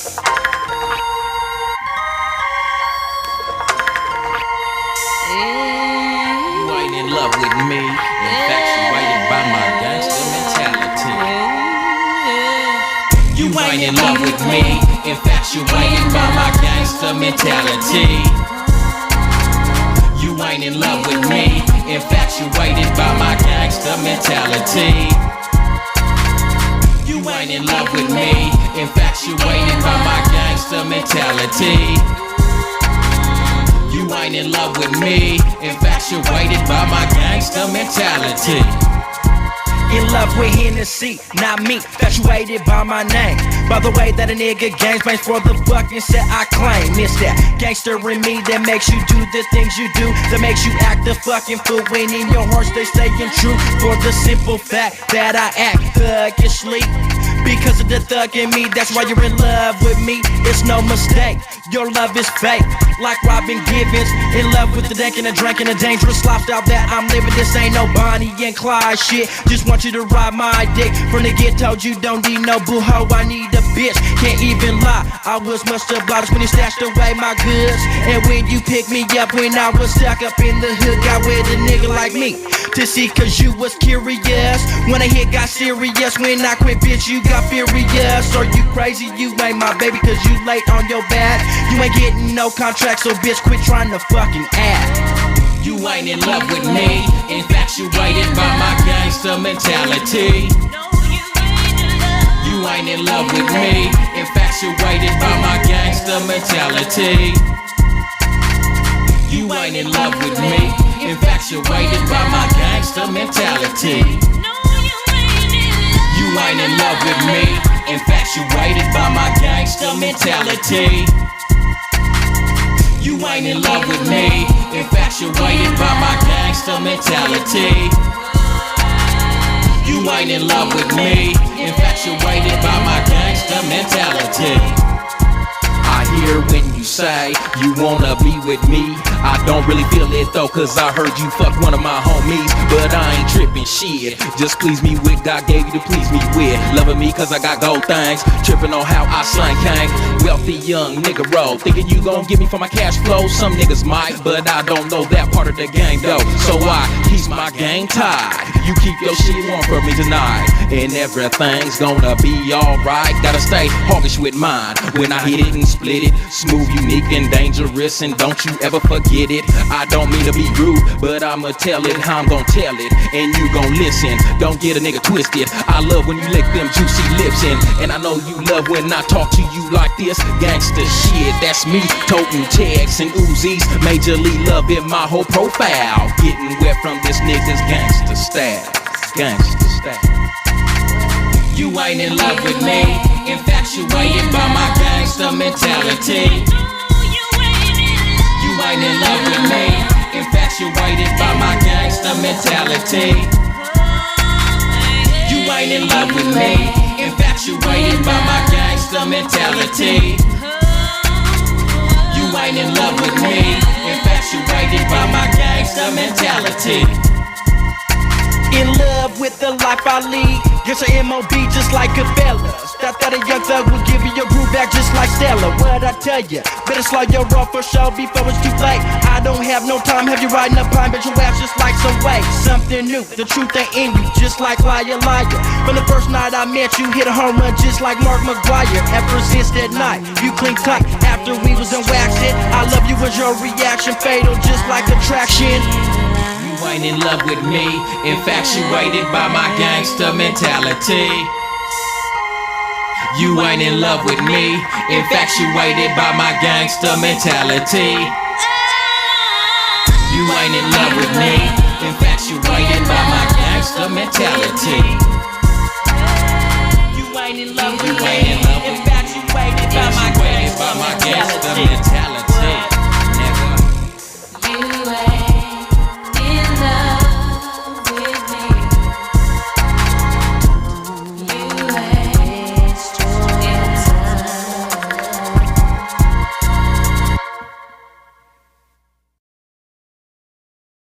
You ain't in love with me, infatuated by my gangster mentality. You ain't in love with me, infatuated by my gangster mentality. You ain't in love with me, infatuated by my gangster mentality. You ain't in love with me, infatuated by my gangster mentality. You ain't in love with me, infatuated by my gangster mentality. In love with Hennessy, not me, infatuated by my name. By the way that a nigga bangs for the fucking set I claim. It's that gangster in me that makes you do the things you do, that makes you act the fucking fool when in your heart they staying true. For the simple fact that I act thuggishly, because of the thug in me, that's why you're in love with me. It's no mistake, your love is fake. Like Robin Givens, in love with the dank and the drink and the dangerous lifestyle that I'm living. This ain't no Bonnie and Clyde shit. Just want you to ride my dick. From the get-go, you don't need no boo-ho, I need a bitch. Can't even lie, I was much obliged when you stashed away my goods. And when you picked me up when I was stuck up in the hood, got with a nigga like me to see, cause you was curious. When I hit got serious, when I quit bitch you got furious. Are you crazy? You ain't my baby cause you late on your bag. You ain't getting no contract, so bitch quit trying to fucking act. You ain't in love with me, infatuated by my gangster mentality. You ain't in love with me, infatuated by my gangster mentality. You ain't in love with me, infatuated by my gangster mentality. You ain't in love with me, infatuated by my gangster mentality. You ain't in love with me, infatuated by my gangster mentality. You ain't in love with me, infatuated by my gangster mentality. I hear when you say you wanna be with me. I don't really feel it though, cause I heard you fuck one of my homies. But I ain't tripping shit, just please me with God gave you to please me with. Loving me cause I got gold things, tripping on how I slang gang. Wealthy young nigga roll, thinking you gon' give me for my cash flow. Some niggas might, but I don't know that part of the game though. So I keep my game tied, you keep your shit warm for me tonight, and everything's gonna be alright. Gotta stay hawkish with mine when I hit it and split it. Smooth, unique, and dangerous, and don't you ever forget it. I don't mean to be rude, but I'ma tell it how I'm gon' tell it, and you gon' listen. Don't get a nigga twisted, I love when you lick them juicy lips in, and I know you love when I talk to you like this. Gangsta shit, that's me, toting checks and Uzis. Majorly loving my whole profile, getting wet from this nigga's gangsta style. Gangsta style. You ain't in love with me, infatuated by my gangster mentality. You ain't in love with me, infatuated by my gangster mentality. You ain't in love with me, infatuated by my gangster mentality. You ain't in love with me, infatuated by my gangster mentality. In love with the life I lead, guess a MOB just like a fella. Thought that a young thug would give you your groove back just like Stella. What'd I tell ya? Better slow your roll for show before it's too late. I don't have no time, have you riding up pine, bet your ass just like some way. Something new, the truth ain't in you, just like liar, liar. From the first night I met you, hit a home run just like Mark McGuire. Ever since that night, you cling tight. After we was in wax it, I love you was your reaction, fatal just like attraction. You ain't in love with me, infatuated by my gangster mentality. You ain't in love with me, infatuated by my gangster mentality. You ain't in love with me, infatuated by my gangster mentality. You ain't in love with You ain't in love with me, infatuated by my gangster mentality.